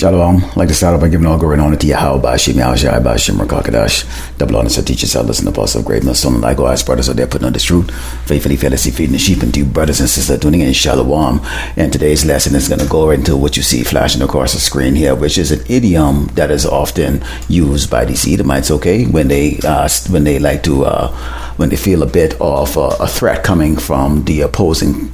Shalom. I'd like to start off by giving all glory and honor to Yahweh, Bashim, Yahushai, Bashim, Rakakadash. Double honor to teachers, elders, and apostles of great millstone. And likewise, brothers are there putting on this truth, faithfully, fearlessly feeding the sheep. And to you, brothers and sisters, tuning in, Shalom. And today's lesson is going to go into what you see flashing across the screen here, which is an idiom that is often used by these Edomites, okay, when they like to, when they feel a bit of a threat coming from the opposing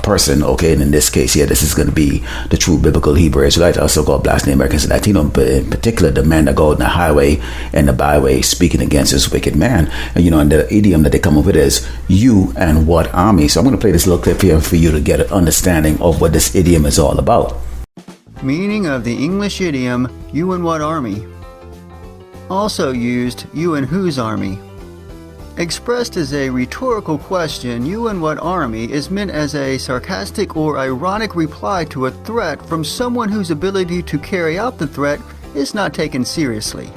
person, okay. And in this case here, this is going to be the true biblical Hebrew Israelite, also called Blacks, Native Americans, and Latino, but in particular the man that go on the highway and the byway speaking against this wicked man. And and the idiom that they come up with is "you and what army." So I'm going to play this little clip here for you to get an understanding of what this idiom is all about. Meaning of the English idiom, "you and what army?" Also used, "you and whose army?" Expressed as a rhetorical question, "you and what army" is meant as a sarcastic or ironic reply to a threat from someone whose ability to carry out the threat is not taken seriously.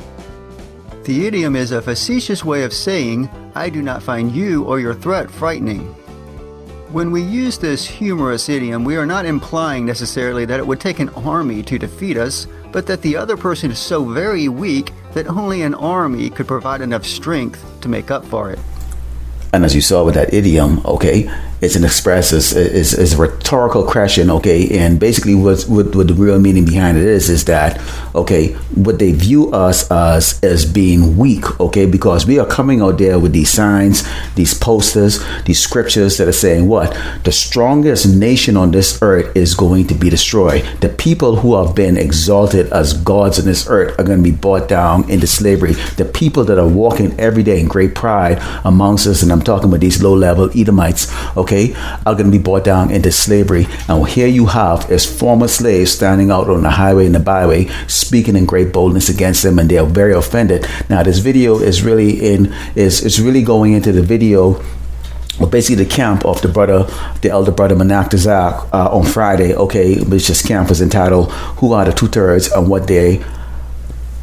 The idiom is a facetious way of saying, "I do not find you or your threat frightening." When we use this humorous idiom, we are not implying necessarily that it would take an army to defeat us, but that the other person is so very weak that only an army could provide enough strength to make up for it. And as you saw with that idiom, okay, it's an is a rhetorical question, okay, and basically what the real meaning behind it is that, okay, what they view us as being weak, okay, because we are coming out there with these signs, these posters, these scriptures that are saying what? The strongest nation on this earth is going to be destroyed. The people who have been exalted as gods on this earth are going to be brought down into slavery. The people that are walking every day in great pride amongst us, and I'm talking about these low-level Edomites, okay, are going to be brought down into slavery. And here you have as former slaves standing out on the highway and the byway, speaking in great boldness against them, and they are very offended. Now, this video is really going into the video. Well, basically the camp of the elder brother Menactazak on Friday, okay, which this camp was entitled "Who Are the Two-Thirds and What They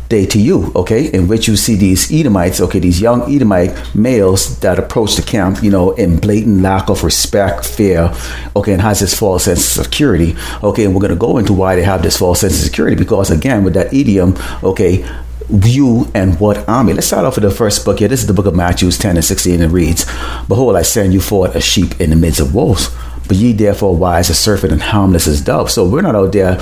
to You," okay, in which you see these Edomites, okay, these young Edomite males that approach the camp, in blatant lack of respect, fear, okay, and has this false sense of security, okay, and we're going to go into why they have this false sense of security, because again, with that idiom, okay, "you and what army?" Let's start off with the first book here. This is the book of Matthew 10 and 16, and it reads, "Behold, I send you forth as sheep in the midst of wolves. But ye therefore wise as serpent and harmless as dove." So we're not out there,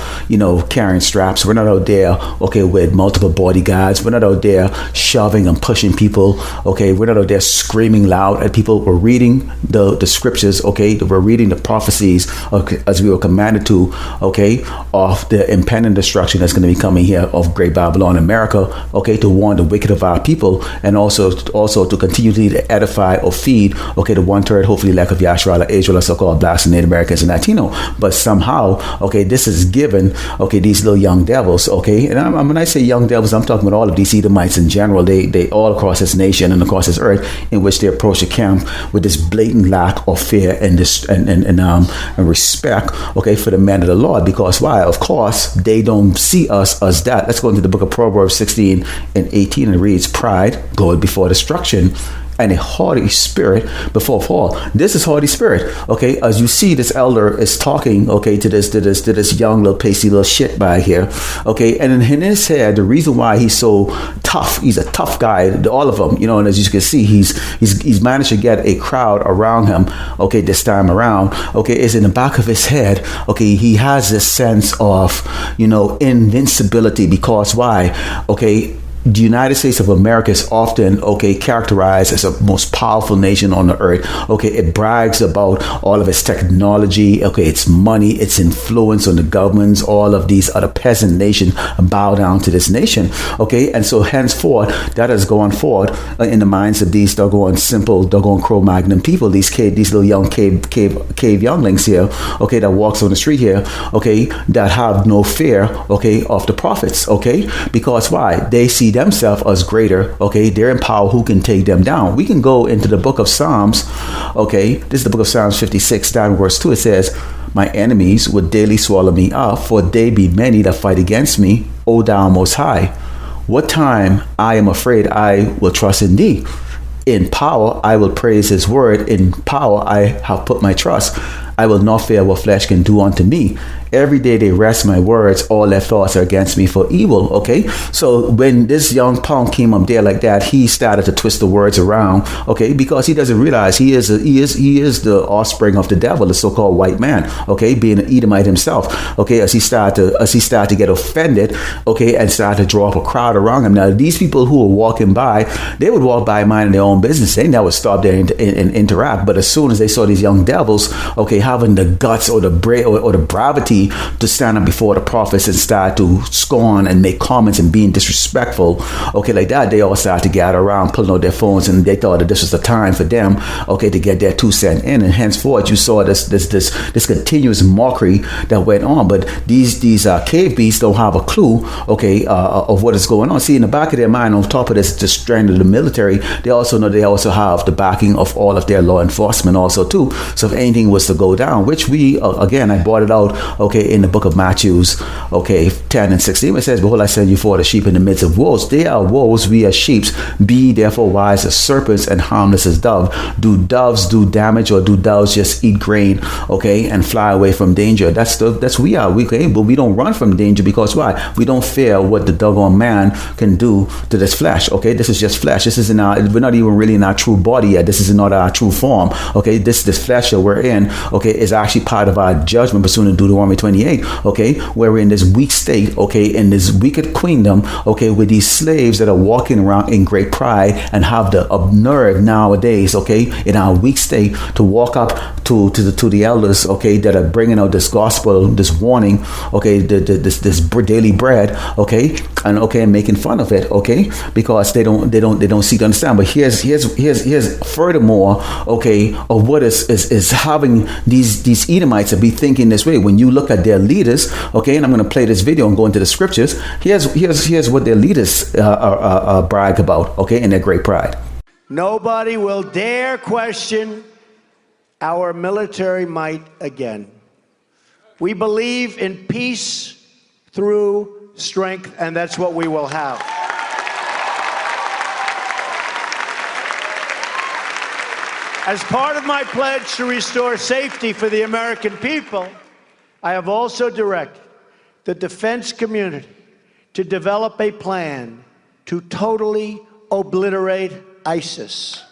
carrying straps. We're not out there, okay, with multiple bodyguards. We're not out there shoving and pushing people, okay. We're not out there screaming loud at people. We're reading the scriptures, okay. We're reading the prophecies, okay, as we were commanded to, okay, of the impending destruction that's going to be coming here of Great Babylon, America, okay, to warn the wicked of our people, and also to continue to edify or feed, okay, the 1/3, hopefully, elect of Yahshua, Israel, so-called Blacks and Native Americans and Latino. But somehow, okay, this is given, okay, these little young devils, okay, and when I say young devils, I'm talking about all of these Edomites in general. They all across this nation and across this earth, in which they approach the camp with this blatant lack of fear and respect, okay, for the men of the Lord. Because why? Of course, they don't see us as that. Let's go into the book of Proverbs 16 and 18, and it reads, "Pride goeth before destruction, and a haughty spirit before fall." This is haughty spirit, okay. As you see, this elder is talking, okay, to this young little pasty little shit by here, okay. And in his head, the reason why he's so tough, he's a tough guy, all of them, and as you can see, he's managed to get a crowd around him, okay, this time around, okay, is in the back of his head, okay. He has this sense of, invincibility, because why, okay. The United States of America is often, okay, characterized as the most powerful nation on the earth. Okay, it brags about all of its technology, okay, its money, its influence on the governments. All of these other peasant nations bow down to this nation. Okay, and so henceforth, that has gone forward in the minds of these simple Cro-Magnon people, these little young cave younglings here, okay, that walks on the street here, okay, that have no fear, okay, of the prophets, okay, because why? They see themselves as greater, okay, they're in power, who can take them down. We can go into the book of Psalms, okay, this is the book of Psalms 56, down verse 2, it says, "My enemies would daily swallow me up, for they be many that fight against me, O thou most high. What time I am afraid, I will trust in thee. In power I will praise his word, in power I have put my trust. I will not fear what flesh can do unto me. every day they wrest my words, all their thoughts are against me for evil. Okay, so when this young punk came up there like that, he started to twist the words around. Okay, because he doesn't realize he is the offspring of the devil, the so-called white man. Okay, being an Edomite himself. Okay, as he started to get offended. Okay, and started to draw up a crowd around him. Now these people who were walking by, they would walk by minding their own business. They never stop there and interact. But as soon as they saw these young devils, okay, having the guts or the bravity to stand up before the prophets and start to scorn and make comments and being disrespectful, okay, like that, they all started to gather around, pulling out their phones, and they thought that this was the time for them, okay, to get their 2 cents in. And henceforth, you saw this continuous mockery that went on. But these cave beasts don't have a clue, okay, of what is going on. See, in the back of their mind, on top of this strength of the military, they also know they also have the backing of all of their law enforcement also too. So if anything was to go down, which we again, I brought it out, okay, in the book of Matthews, okay, 10 and 16, it says, behold, I send you forth as sheep in the midst of wolves. They are wolves, we are sheep. Be therefore wise as serpents and harmless as doves. Do doves do damage, or do doves just eat grain, okay, and fly away from danger? That's we are. But we don't run from danger, because why? We don't fear what the doggone man can do to this flesh. Okay, this is just flesh. This is we're not even really in our true body yet. This is not our true form. Okay, this flesh that we're in, okay, is actually part of our judgment pursuant to Deuteronomy 28. Okay, where we're in this weak state, okay, in this wicked queendom, okay, with these slaves that are walking around in great pride and have the nerve nowadays, okay, in our weak state to walk up to the elders, okay, that are bringing out this gospel, this warning, okay, this daily bread, okay, and making fun of it, okay, because they don't seek to understand. But here's furthermore, okay, of what is having these Edomites to be thinking this way. When you look at their leaders, okay, and I'm going to play this video and go into the scriptures. Here's what their leaders brag about, okay, in their great pride. Nobody will dare question our military might again. We believe in peace through strength, and that's what we will have. As part of my pledge to restore safety for the American people, I have also directed the defense community to develop a plan to totally obliterate ISIS.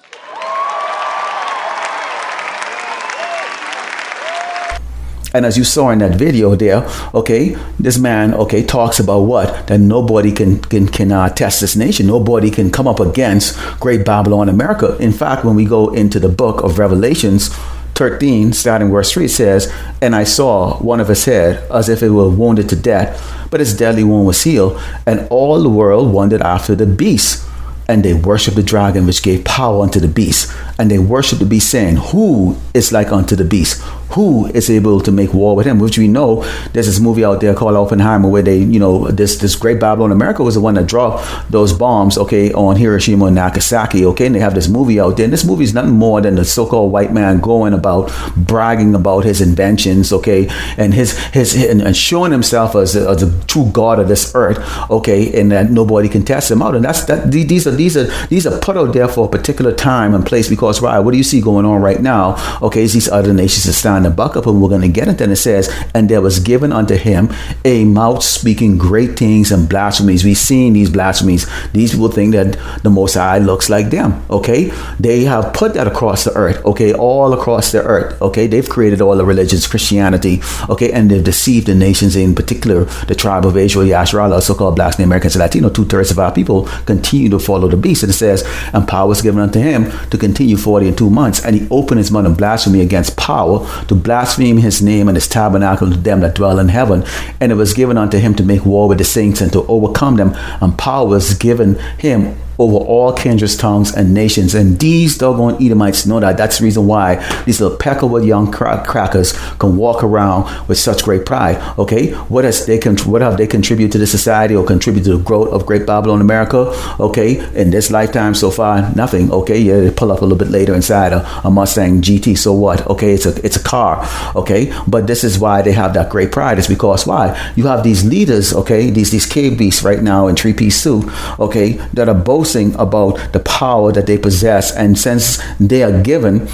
And as you saw in that video there, okay, this man, okay, talks about what? That nobody can test this nation. Nobody can come up against Great Babylon America. In fact, when we go into the book of Revelations 13, starting verse 3, it says, and I saw one of his head as if it were wounded to death, but his deadly wound was healed. And all the world wondered after the beast. And they worshiped the dragon, which gave power unto the beast. And they worshiped the beast, saying, who is like unto the beast? Who is able to make war with him? Which we know, there's this movie out there called Oppenheimer, where they, this Great Babylon America was the one that dropped those bombs, okay, on Hiroshima and Nagasaki, okay? And they have this movie out there. And this movie is nothing more than the so-called white man going about bragging about his inventions, okay, and and showing himself as a true god of this earth, okay, and that nobody can test him out. And these are put out there for a particular time and place, because why? What do you see going on right now? Okay, is these other nations are starting to buck up, and we're going to get it. And it says, and there was given unto him a mouth speaking great things and blasphemies. We've seen these blasphemies. These people think that the Most High looks like them. Okay, they have put that across the earth. Okay, all across the earth. Okay, they've created all the religions, Christianity. Okay, and they've deceived the nations, in particular the tribe of Israel, Yasharala, so-called blacks and Americans and Latino. 2/3 of our people continue to follow the beast. And it says, and power was given unto him to continue 42 months. And he opened his mouth in blasphemy against power, to blaspheme his name and his tabernacle to them that dwell in heaven. And it was given unto him to make war with the saints and to overcome them. And power was given him over all kindreds, tongues, and nations. And these doggone Edomites know that. That's the reason why these little pecklewood young crackers can walk around with such great pride. Okay, what have they contributed to the society or contributed to the growth of Great Babylon America? Okay, in this lifetime so far, nothing. Okay, yeah, they pull up a little bit later inside a Mustang GT. So what? Okay, it's a car. Okay, but this is why they have that great pride. It's because why? You have these leaders. Okay, these cave beasts right now in 3-piece suit. Okay, that are boasting about the power that they possess, and since they are given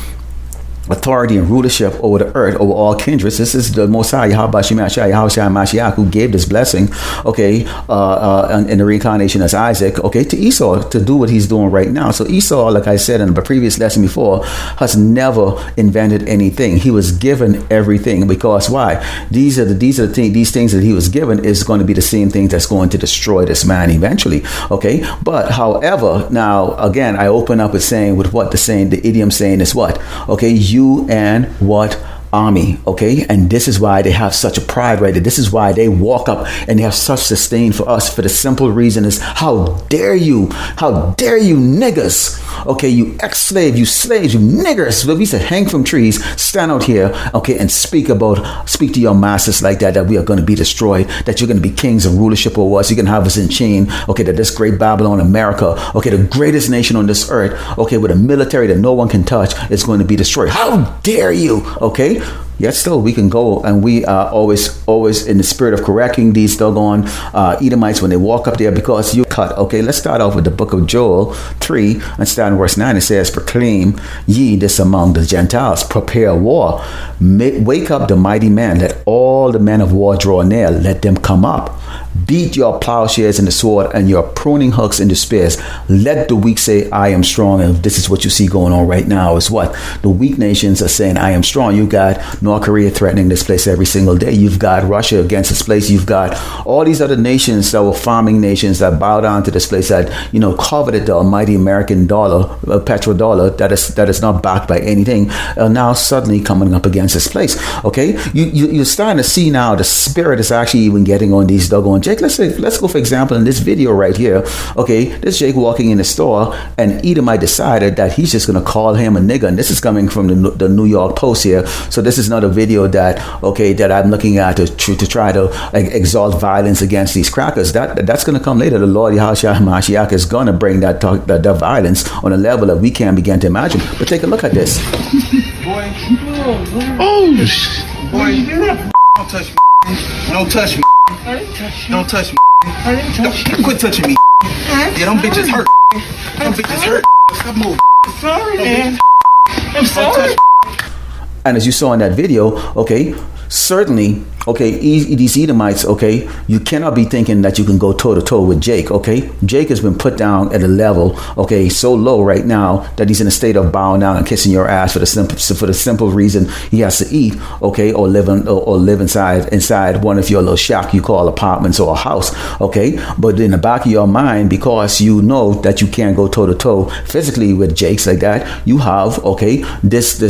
authority and rulership over the earth, over all kindreds. This is the Most High, Yahweh Mashiach, who gave this blessing, okay, in the reincarnation as Isaac, okay, to Esau to do what he's doing right now. So Esau, like I said in the previous lesson before, has never invented anything. He was given everything, because why? These things that he was given is going to be the same things that's going to destroy this man eventually, okay? But however, now again, I open up with saying, with what the idiom saying is what, okay, you and what army, okay? And this is why they have such a pride right there. This is why they walk up and they have such disdain for us, for the simple reason is, how dare you niggas, okay, you ex-slave, you slaves, you niggers. We used to hang from trees, stand out here, okay, and speak to your masters like that we are going to be destroyed, that you're going to be kings and rulership over us, you're going to have us in chain, okay, that this great Babylon, America, okay, the greatest nation on this earth, okay, with a military that no one can touch, is going to be destroyed. How dare you, okay? Yet still, we can go, and we are always in the spirit of correcting these doggone Edomites when they walk up there, because you cut. Okay, let's start off with the book of Joel 3 and start in verse 9. It says, proclaim ye this among the Gentiles, prepare war, wake up the mighty man, let all the men of war draw near, let them come up. Beat your plowshares in the sword and your pruning hooks into spears. Let the weak say, I am strong. And this is what you see going on right now, is what? The weak nations are saying, I am strong. You got North Korea threatening this place every single day. You've got Russia against this place. You've got all these other nations that were farming nations that bow down to this place, that, coveted the almighty American dollar, petrodollar, that is not backed by anything, now suddenly coming up against this place. Okay, you're starting to see now the spirit is actually even getting on these doggone Jake. Let's go, for example, in this video right here. Okay, this Jake walking in the store, and Edomite decided that he's just going to call him a nigger, and this is coming from the New York Post here. So this is not a video that I'm looking at to try to exalt violence against these crackers. That's going to come later. The Lord Yahushua Mashiach is going to bring that violence on a level that we can't begin to imagine. But take a look at this. Boy, don't touch me. Don't touch me. I didn't touch you. Don't touch me. I didn't touch you. Quit touching me. Yeah, them bitches hurt. Them bitches hurt. Stop moving. Sorry, man. I'm sorry. And as you saw in that video, okay, certainly, okay, these Edomites, okay, you cannot be thinking that you can go toe to toe with Jake, okay? Jake has been put down at a level, okay, so low right now that he's in a state of bowing down and kissing your ass for the simple reason he has to eat, okay, or live inside one of your little shack you call apartments or a house, okay? But in the back of your mind, because you know that you can't go toe to toe physically with Jakes like that, you have, okay, this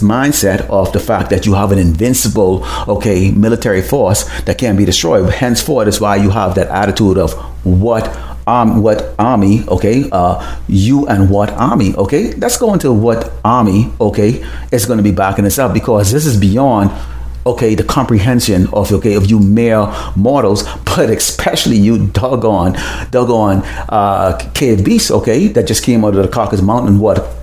mindset of the fact that you have an invincible, okay, military force that can be destroyed. Henceforth is why you have that attitude of what army, okay, you and what army, okay. Let's go into what army, okay, is going to be backing this up, because this is beyond, okay, the comprehension of you mere mortals, but especially you doggone cave beasts, okay, that just came out of the Caucasus Mountain,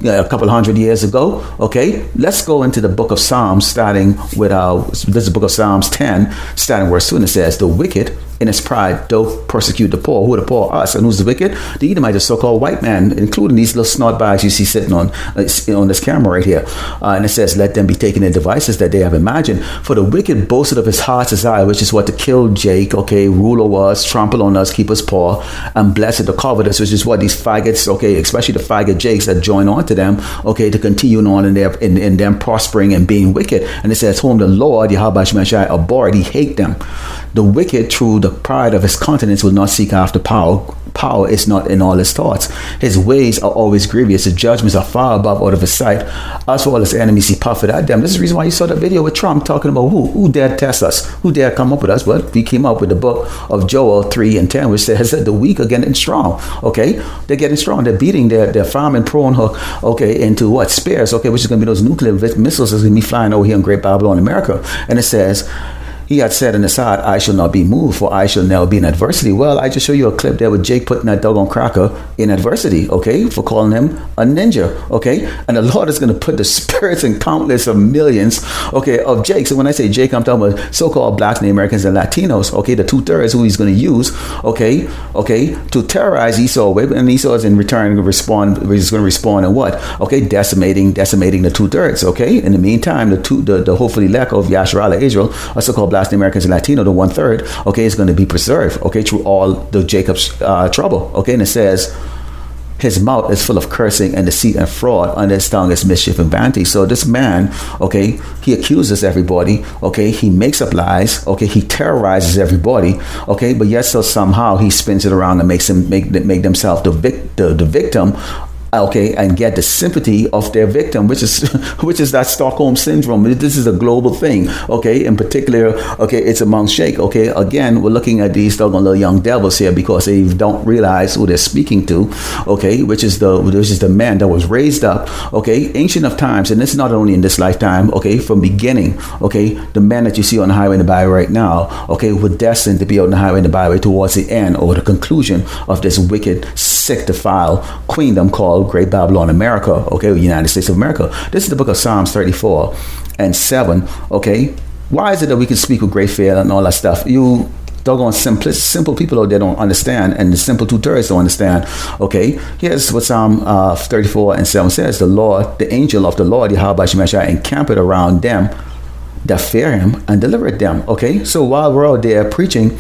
a couple hundred years ago, okay. Let's go into the book of Psalms, starting with this is the book of Psalms 10, starting verse 2, and it says, the wicked in his pride don't persecute the poor. Who are the poor? Us. And who's the wicked? The Edomite, the so-called white man, including these little snot bags you see sitting on this camera right here. And it says, let them be taken in devices that they have imagined. For the wicked boasted of his heart's desire, which is what to kill Jake, okay, rule over us, trample on us, keep us poor, and blessed the covetous, which is what these faggots, okay, especially the faggot Jakes that join on to them, okay, to continue on in them prospering and being wicked. And it says, whom the Lord, Yahweh Shemashai, abhorred, he hate them. The wicked, through the pride of his countenance, will not seek after power. Power is not in all his thoughts. His ways are always grievous. His judgments are far above out of his sight. As for all his enemies, he puffeth at them. This is the reason why you saw that video with Trump talking about who dared test us, who dared come up with us. But we came up with the book of Joel 3 and 10, which says that the weak are getting strong. Okay, they're getting strong. They're beating their farming prone hook, okay, into what? Spears, okay, which is going to be those nuclear missiles that's going to be flying over here in Great Babylon, America. And it says, he had said in his heart, I shall not be moved, for I shall never be in adversity. Well, I just show you a clip there with Jake putting that doggone cracker in adversity, okay, for calling him a ninja, okay? And the Lord is going to put the spirits and countless of millions, okay, of Jake. So when I say Jake, I'm talking about so-called blacks, Native Americans, and Latinos, okay, the 2/3 who he's going to use, okay, to terrorize Esau with, and Esau is in return he's going to respond in what? Okay, decimating the 2/3, okay? In the meantime, the hopefully elect of Yasharala Israel, or so-called blacks, Native Americans, and Latino, the 1/3, okay, is going to be preserved, okay, through all the Jacob's trouble, okay? And it says, his mouth is full of cursing and deceit and fraud, and his tongue is mischief and vanity. So this man, okay, he accuses everybody, okay, he makes up lies, okay, he terrorizes everybody, okay, but yet so somehow he spins it around and makes them make themselves the victim, okay, and get the sympathy of their victim, which is that Stockholm syndrome. This is a global thing, okay. In particular, okay, it's among Sheikh, okay. Again, we're looking at these doggone little young devils here because they don't realize who they're speaking to, okay, which is the man that was raised up, okay, ancient of times, and it's not only in this lifetime, okay, from beginning, okay, the men that you see on the highway and the byway right now, okay, were destined to be on the highway and the byway towards the end or the conclusion of this wicked, sick, defiled queendom called Great Babylon America, okay, United States of America. This is the book of Psalms 34:7, okay. Why is it that we can speak with great fear and all that stuff? You doggone simple people out there don't understand, and the simple 2/3 don't understand, okay. Here's what Psalm 34:7 says: the Lord, the angel of the Lord, Yahweh Shemeshai, encampeth around them that fear him and delivereth them, okay. So while we're out there preaching,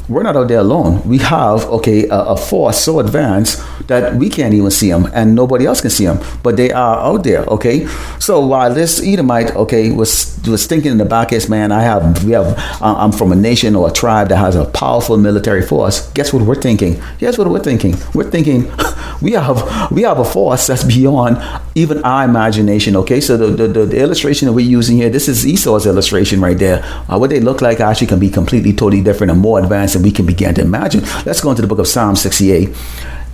we're not out there alone. We have, okay, a force so advanced that we can't even see them and nobody else can see them, but they are out there, okay? So while this Edomite, okay, was thinking in the back of his man, I'm from a nation or a tribe that has a powerful military force. Guess what we're thinking? Guess what we're thinking? We're thinking we have a force that's beyond even our imagination, okay? So the illustration that we're using here, this is Esau's illustration right there. What they look like actually can be completely, totally different and more advanced than we can begin to imagine. Let's go into the book of Psalm 68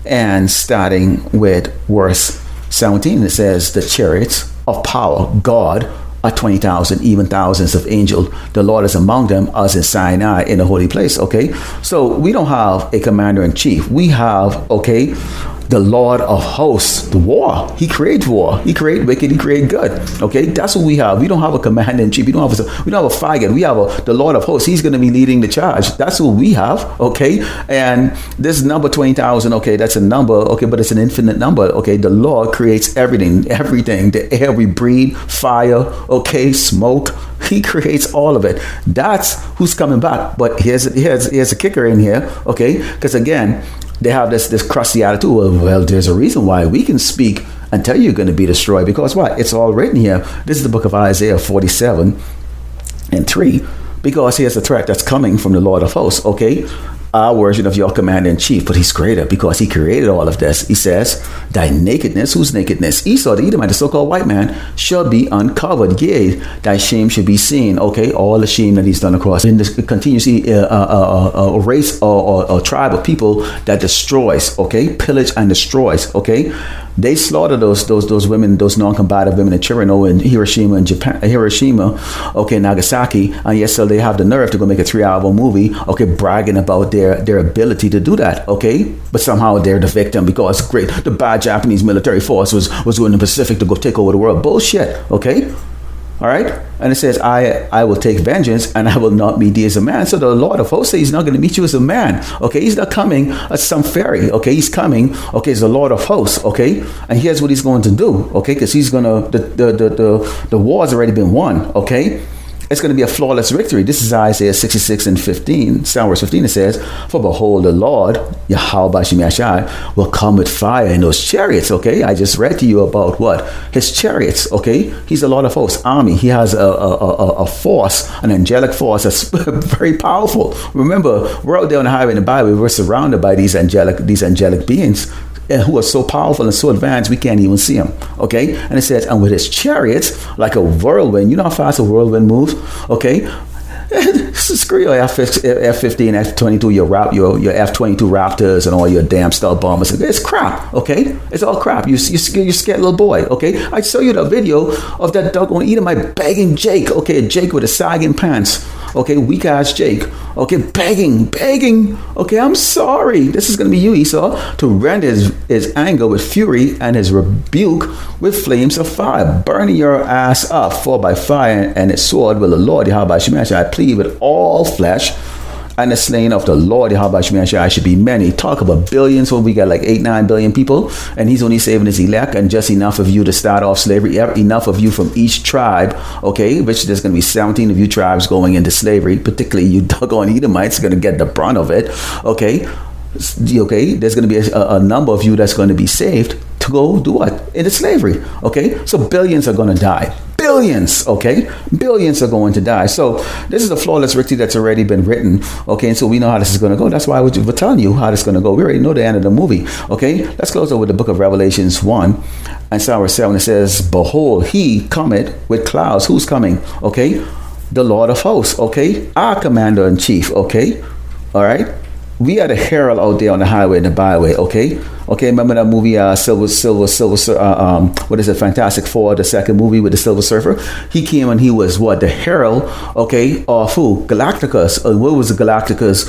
and starting with verse 17. It says, the chariots of power, God, are 20,000, even thousands of angels. The Lord is among them, as in Sinai, in the holy place, okay? So we don't have a commander-in-chief. We have, okay, the Lord of hosts, the war. He creates war. He creates wicked. He creates good. Okay, that's what we have. We don't have a commander in chief. We don't have a fighter. We have the Lord of hosts. He's going to be leading the charge. That's what we have. Okay, and this number 20,000. Okay, that's a number. Okay, but it's an infinite number. Okay, the Lord creates everything. The air we breathe, fire. Okay, smoke. He creates all of it. That's who's coming back. But here's a kicker in here. Okay, because again, they have this crusty attitude of, well, there's a reason why we can speak and tell you you're going to be destroyed, because what? It's all written here. This is the book of Isaiah 47:3, because here's a threat that's coming from the Lord of hosts, okay? Our version of your commander-in-chief, but he's greater because he created all of this. He says, thy nakedness, whose nakedness? Esau, the Edomite, the so-called white man, shall be uncovered. Yea, thy shame should be seen. Okay, all the shame that he's done across. In this continuously a race or a tribe of people that destroys, okay, pillage and destroys, okay. They slaughter those women, those non-combative women in Chernobyl and Hiroshima and okay, Nagasaki, and yes, so they have the nerve to go make a 3-hour movie, okay, bragging about their ability to do that, okay, but somehow they're the victim because great, the bad Japanese military force was going to the Pacific to go take over the world. Bullshit, okay. All right. And it says, I will take vengeance and I will not meet thee as a man. So the Lord of hosts says he's not going to meet you as a man. Okay. He's not coming as some fairy. Okay. He's coming. Okay. As the Lord of hosts. Okay. And here's what he's going to do. Okay. Because he's going to, the war's already been won. Okay. It's going to be a flawless victory. This is Isaiah 66:15. Psalm verse 15. It says, for behold, the Lord, Yahweh Shemeshai, will come with fire in those chariots. Okay. I just read to you about what? His chariots. Okay. He's the Lord of hosts, army. He has a force, an angelic force that's very powerful. Remember, we're out there on the highway in the Bible. We're surrounded by these angelic beings who are so powerful and so advanced we can't even see them. Okay. And it says, and with his chariots, like a whirlwind. You know how fast a whirlwind moves? Okay. Screw your F-15, F-22, your F-22 Raptors and all your damn stealth bombers. It's crap, okay? It's all crap. You scared little boy, okay? I show you the video of that doggone Edomite begging Jake, okay? Jake with his sagging pants, okay, weak ass Jake, okay, begging, okay, I'm sorry. This is going to be you, Esau, to rend his anger with fury and his rebuke with flames of fire, burning your ass up, for by fire and his sword will the Lord Yahweh Shemashai I plead with all flesh, and the slain of the Lord Yahweh Shemashai should be many. Talk about billions when we got like 8-9 billion people, and he's only saving his elect, and just enough of you to start off slavery, enough of you from each tribe, okay, which there's going to be 17 of you tribes going into slavery, particularly you doggone Edomites going to get the brunt of it, okay, there's going to be a number of you that's going to be saved to go do what? Into slavery, okay? So billions are going to die. Billions, okay? Billions are going to die. So this is a flawless victory that's already been written, okay? And so we know how this is going to go. That's why we're telling you how this is going to go. We already know the end of the movie, okay? Let's close out with the book of Revelations 1 and Psalm 7. It says, behold, he cometh with clouds. Who's coming, okay? The Lord of hosts, okay? Our commander in chief, okay? All right? We are the herald out there on the highway and the byway, okay? Okay, remember that movie, what is it, Fantastic Four, the second movie with the Silver Surfer? He came and he was what? The herald, okay, of who? Galacticus. What was the Galacticus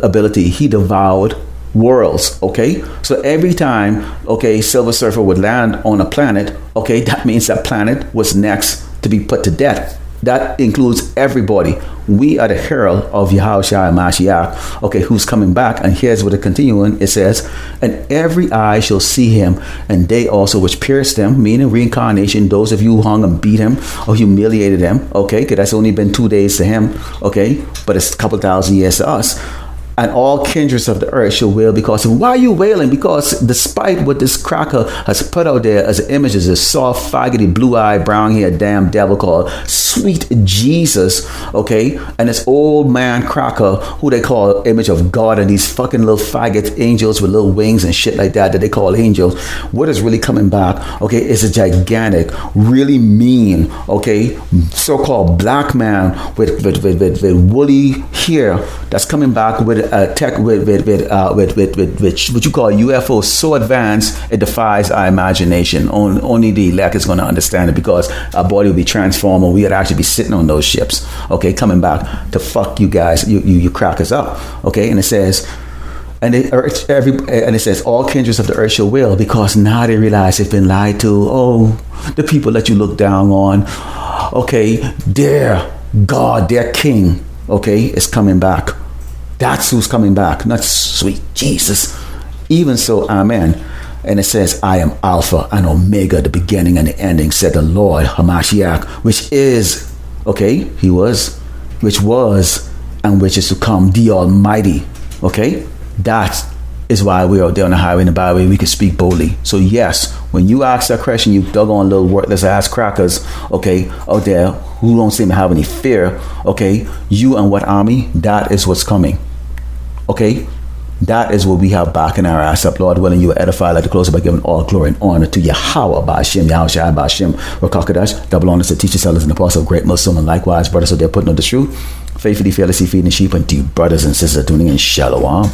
ability? He devoured worlds, okay? So every time, okay, Silver Surfer would land on a planet, okay, that means that planet was next to be put to death. That includes everybody. We are the herald of Yahushua Mashiach, okay, who's coming back. And here's what it continuing. It says, and every eye shall see him, and they also which pierced him, meaning reincarnation, those of you who hung and beat him or humiliated him, okay, because that's only been 2 days to him, okay, but it's a couple thousand years to us. And all kindreds of the earth shall wail because of him. Why are you wailing? Because despite what this cracker has put out there as images, this soft, faggoty, blue-eyed, brown-haired damn devil called Sweet Jesus, okay? And this old man cracker who they call image of God, and these fucking little faggot angels with little wings and shit like that they call angels. What is really coming back, okay, is a gigantic, really mean, okay, so-called black man with woolly hair that's coming back with tech with what you call UFO so advanced it defies our imagination. Only the elect is going to understand it, because our body will be transformed and we would actually be sitting on those ships, okay, coming back to fuck you guys, you crackers up, okay. And it says, and it says all kindreds of the earth shall wail, because now they realize they've been lied to. Oh, the people that you look down on, okay, their God, their king, okay, is coming back. That's who's coming back, not sweet Jesus. Even so, amen. And it says, I am Alpha and Omega, the beginning and the ending, said the Lord Hamashiach, which is, okay, he was, which was, and which is to come, the Almighty, okay? That is why we're out there on the highway and the byway. We can speak boldly. So yes, when you ask that question, you doggone little worthless ass crackers, okay, out there who don't seem to have any fear, okay, you and what army? That is what's coming. Okay, that is what we have backing our ass up. Lord willing, you will edify like the closer by giving all glory and honor to Yahweh Ba'ashem, Yahushua Ba'ashem, Rakakadash, double honors to teachers, sellers, and apostles, great Muslim, and likewise, brothers, so they're putting on the truth, faithfully, fearlessly feeding the sheep, and to you, brothers and sisters tuning in, Shalom.